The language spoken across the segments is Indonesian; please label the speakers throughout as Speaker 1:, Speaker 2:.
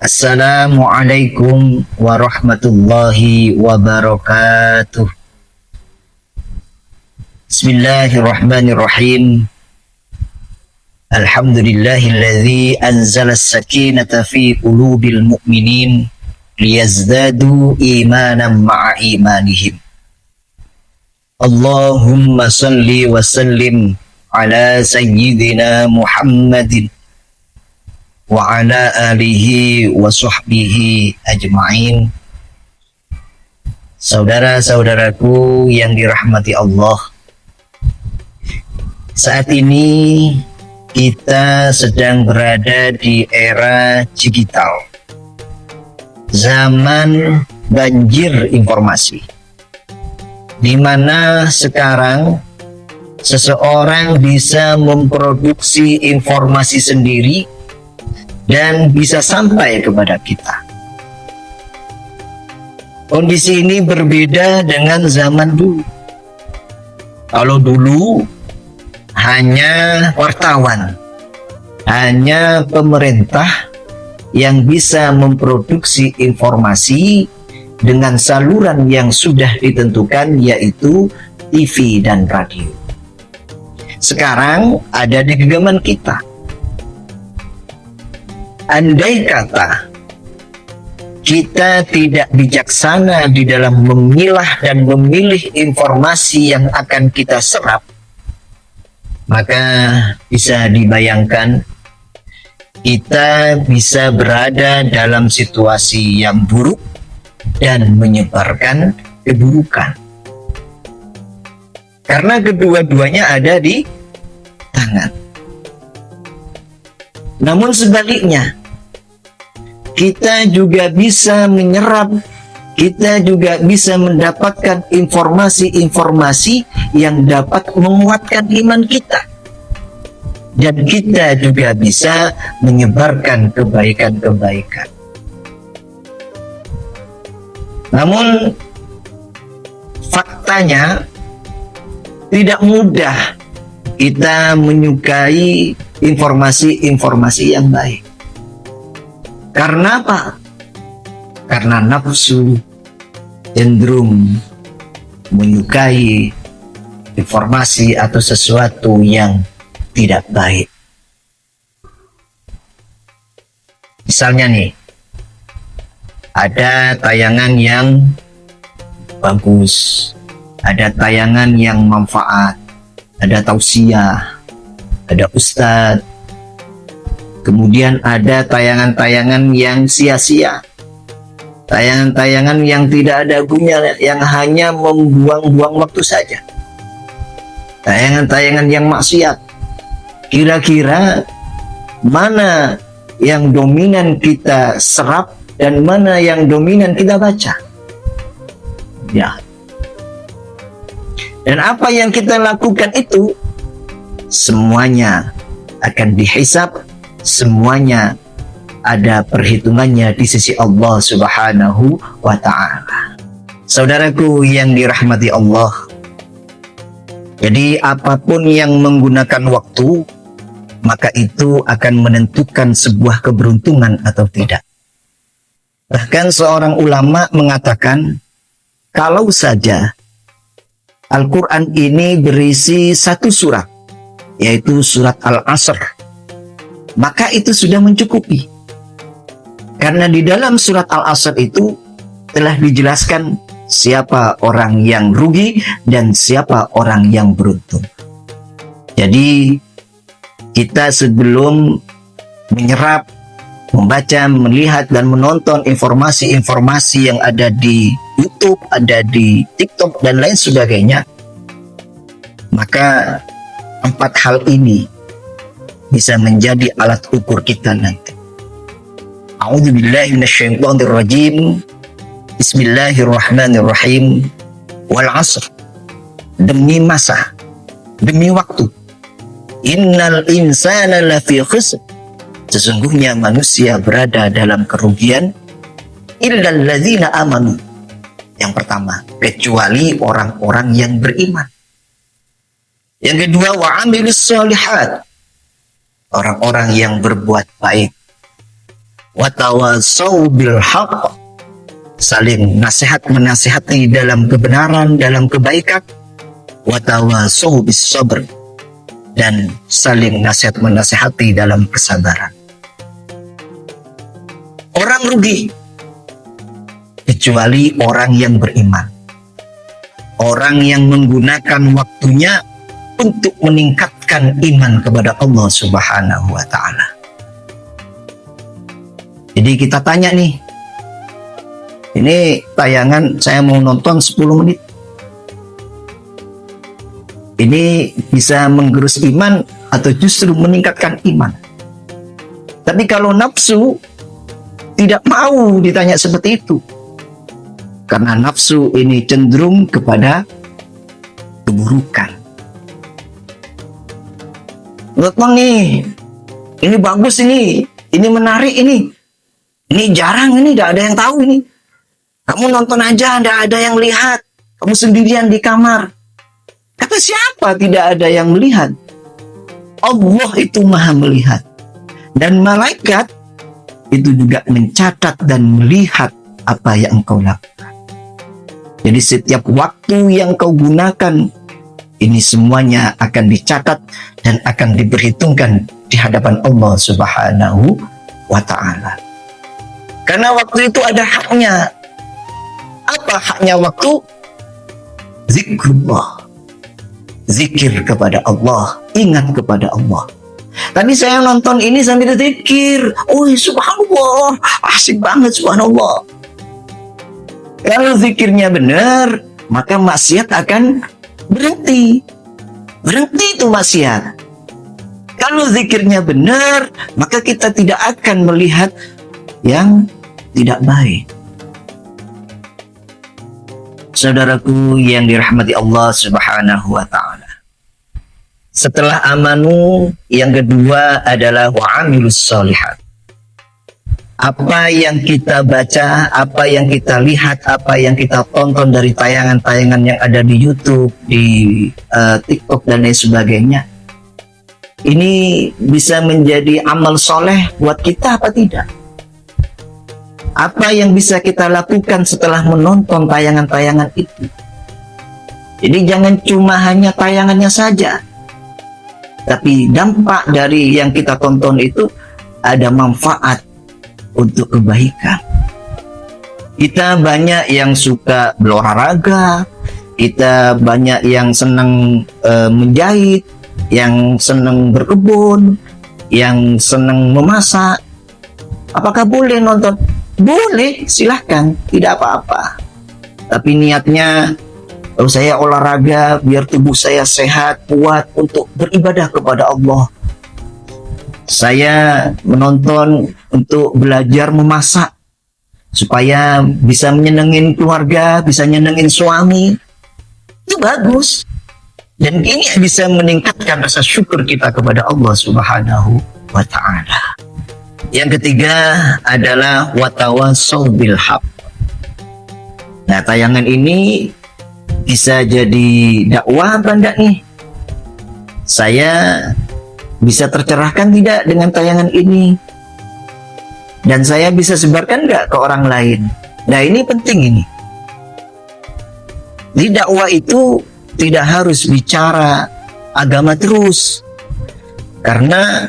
Speaker 1: Assalamualaikum warahmatullahi wabarakatuh. Bismillahirrahmanirrahim. Alhamdulillahilladzi anzala as-sakinata fi qulubil mu'minin liyazdadu imanan ma'a imanihim. Allahumma salli wa sallim ala sayyidina Muhammadin wa ala alihi wa sahbihi ajma'in. Saudara-saudaraku yang dirahmati Allah, saat ini kita sedang berada di era digital, zaman banjir informasi, di mana sekarang seseorang bisa memproduksi informasi sendiri dan bisa sampai kepada kita. Kondisi ini berbeda dengan zaman dulu. Kalau dulu hanya wartawan, hanya pemerintah yang bisa memproduksi informasi dengan saluran yang sudah ditentukan, yaitu TV dan radio. Sekarang ada di genggaman kita. Andai kata kita tidak bijaksana di dalam memilah dan memilih informasi yang akan kita serap, maka bisa dibayangkan kita bisa berada dalam situasi yang buruk dan menyebarkan keburukan. Karena kedua-duanya ada di tangan. Namun sebaliknya, kita juga bisa menyerap, kita juga bisa mendapatkan informasi-informasi yang dapat menguatkan iman kita. Dan kita juga bisa menyebarkan kebaikan-kebaikan. Namun, faktanya tidak mudah kita menyukai informasi-informasi yang baik. Karena apa? Karena nafsu cenderung menyukai informasi atau sesuatu yang tidak baik. Misalnya nih, ada tayangan yang bagus, ada tayangan yang manfaat, ada tausiah, ada ustadz. Kemudian ada tayangan-tayangan yang sia-sia, tayangan-tayangan yang tidak ada gunanya, yang hanya membuang-buang waktu saja, tayangan-tayangan yang maksiat. Kira-kira mana yang dominan kita serap dan mana yang dominan kita baca? Ya. Dan apa yang kita lakukan itu semuanya akan dihisab, semuanya ada perhitungannya di sisi Allah Subhanahu wa ta'ala. Saudaraku yang dirahmati Allah, jadi apapun yang menggunakan waktu, maka itu akan menentukan sebuah keberuntungan atau tidak. Bahkan seorang ulama mengatakan, kalau saja Al-Quran ini berisi satu surat, yaitu surat Al-Asr, maka itu sudah mencukupi. Karena di dalam surat Al-Asr itu telah dijelaskan siapa orang yang rugi dan siapa orang yang beruntung. Jadi kita sebelum menyerap, membaca, melihat dan menonton informasi-informasi yang ada di YouTube, ada di TikTok dan lain sebagainya, maka 4 hal ini bisa menjadi alat ukur kita nanti. A'udzubillahi minasyaitonirrajim. Bismillahirrahmanirrahim. Wal 'asr. Demi masa, demi waktu. Innal insana lafi khusr. Sesungguhnya manusia berada dalam kerugian illal ladzina amanu. Yang pertama, kecuali orang-orang yang beriman. Yang kedua, wa 'amilus shalihat. Orang-orang yang berbuat baik. wa tawassaw bil haqq, saling nasihat menasihati dalam kebenaran, dalam kebaikan, wa tawassaw bis sabr, dan saling nasihat menasihati dalam kesabaran. Orang rugi kecuali orang yang beriman, orang yang menggunakan waktunya untuk meningkatkan iman kepada Allah Subhanahu wa Ta'ala. Jadi kita tanya nih, ini tayangan saya mau nonton 10 menit, ini bisa menggerus iman atau justru meningkatkan iman? Tapi kalau nafsu tidak mau ditanya seperti itu, karena nafsu ini cenderung kepada keburukan. Menurut Bang nih, ini bagus ini menarik ini jarang, ini tidak ada yang tahu ini. Kamu nonton aja, tidak ada yang lihat, kamu sendirian di kamar. Kata siapa tidak ada yang melihat? Allah itu maha melihat, dan malaikat itu juga mencatat dan melihat apa yang engkau lakukan. Jadi setiap waktu yang kau gunakan, ini semuanya akan dicatat dan akan diperhitungkan di hadapan Allah Subhanahu wa Ta'ala. Karena waktu itu ada haknya. Apa haknya waktu? Zikrullah. Zikir kepada Allah, ingat kepada Allah. Tadi saya nonton ini sambil zikir. Oh subhanallah, asik banget subhanallah. Kalau zikirnya benar, maka maksiat akan berhenti itu maksiat. Kalau zikirnya benar, maka kita tidak akan melihat yang tidak baik. Saudaraku yang dirahmati Allah Subhanahu wa Ta'ala, setelah amanu, yang kedua adalah wa'amilus sholihat. Apa yang kita baca, apa yang kita lihat, apa yang kita tonton dari tayangan-tayangan yang ada di YouTube, di TikTok dan lain sebagainya, ini bisa menjadi amal soleh buat kita apa tidak? Apa yang bisa kita lakukan setelah menonton tayangan-tayangan itu? Jadi jangan cuma hanya tayangannya saja, tapi dampak dari yang kita tonton itu ada manfaat untuk kebaikan. Kita banyak yang suka berolahraga, kita banyak yang senang menjahit, yang senang berkebun, yang senang memasak. Apakah boleh nonton? Boleh, silahkan, tidak apa-apa. Tapi niatnya, kalau saya olahraga biar tubuh saya sehat, kuat untuk beribadah kepada Allah. Saya menonton untuk belajar memasak supaya bisa menyenengin keluarga, bisa nyenengin suami. Itu bagus. Dan ini bisa meningkatkan rasa syukur kita kepada Allah Subhanahu wa Ta'ala. Yang ketiga adalah watawassaw bil haqq. Nah, tayangan ini bisa jadi dakwah apa enggak nih? Saya bisa tercerahkan tidak dengan tayangan ini? Dan saya bisa sebarkan enggak ke orang lain? Nah, ini penting ini. Di dakwah itu tidak harus bicara agama terus. Karena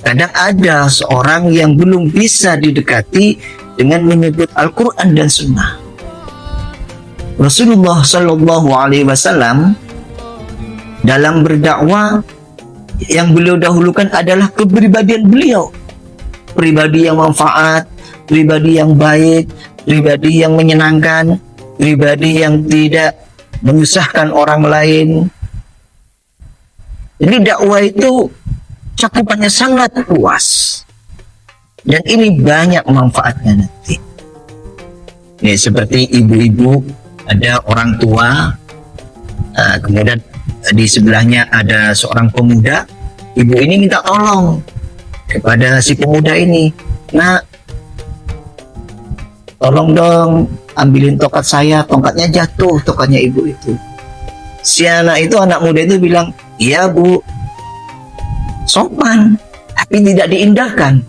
Speaker 1: kadang ada seorang yang belum bisa didekati dengan menyebut Al-Quran dan Sunnah. Rasulullah Shallallahu Alaihi Wasallam dalam berdakwah, yang beliau dahulukan adalah kepribadian beliau. Pribadi yang manfaat, pribadi yang baik, pribadi yang menyenangkan, pribadi yang tidak menyusahkan orang lain. Jadi dakwah itu cakupannya sangat luas. Dan ini banyak manfaatnya nanti. Ini seperti ibu-ibu, ada orang tua, kemudian di sebelahnya ada seorang pemuda. Ibu ini minta tolong kepada si pemuda ini, "Nak, tolong dong ambilin tongkat saya, tongkatnya jatuh, tongkatnya ibu itu." Si anak muda itu bilang, "Iya bu." Sopan, tapi tidak diindahkan.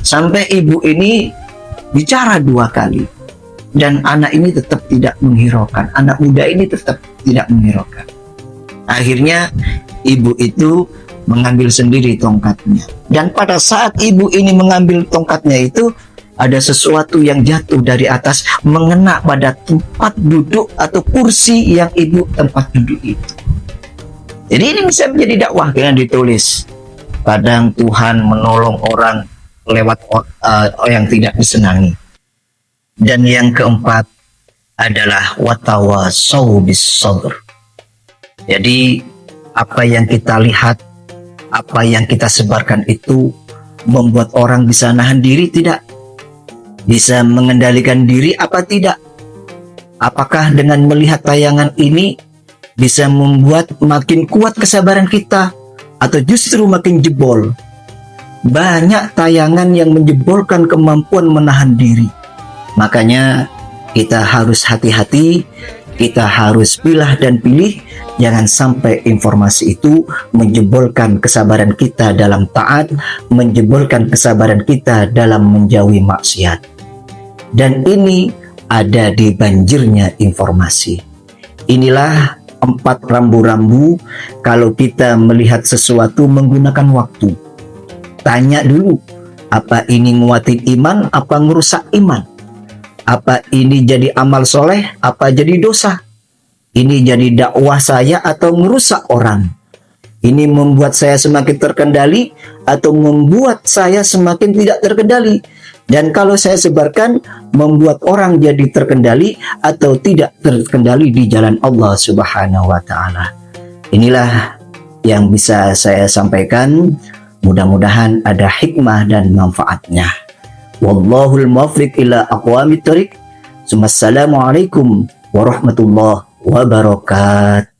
Speaker 1: Sampai ibu ini bicara 2 kali. Dan anak ini tetap tidak menghiraukan. Anak muda ini tetap tidak menghiraukan. Akhirnya ibu itu mengambil sendiri tongkatnya. Dan pada saat ibu ini mengambil tongkatnya itu, ada sesuatu yang jatuh dari atas mengena pada tempat duduk atau kursi yang ibu tempat duduk itu. Jadi ini bisa menjadi dakwah yang ditulis. Kadang Tuhan menolong orang lewat yang tidak disenangi. Dan yang keempat adalah watawasau bis sabr. Jadi apa yang kita lihat, apa yang kita sebarkan itu membuat orang bisa nahan diri tidak? Bisa mengendalikan diri apa tidak? Apakah dengan melihat tayangan ini bisa membuat makin kuat kesabaran kita atau justru makin jebol? Banyak tayangan yang menjebolkan kemampuan menahan diri. Makanya kita harus hati-hati, kita harus pilah dan pilih, jangan sampai informasi itu menjebolkan kesabaran kita dalam taat, menjebolkan kesabaran kita dalam menjauhi maksiat. Dan ini ada di banjirnya informasi. Inilah 4 rambu-rambu kalau kita melihat sesuatu menggunakan waktu. Tanya dulu, apa ini nguatin iman, apa ngerusak iman? Apa ini jadi amal soleh, apa jadi dosa? Ini jadi dakwah saya atau merusak orang? Ini membuat saya semakin terkendali atau membuat saya semakin tidak terkendali? Dan kalau saya sebarkan, membuat orang jadi terkendali atau tidak terkendali di jalan Allah Subhanahu wa Ta'ala. Inilah yang bisa saya sampaikan. Mudah-mudahan ada hikmah dan manfaatnya. Wallahul muwaffiq ila aqwamit thoriq. Assalamualaikum warahmatullahi wabarakatuh.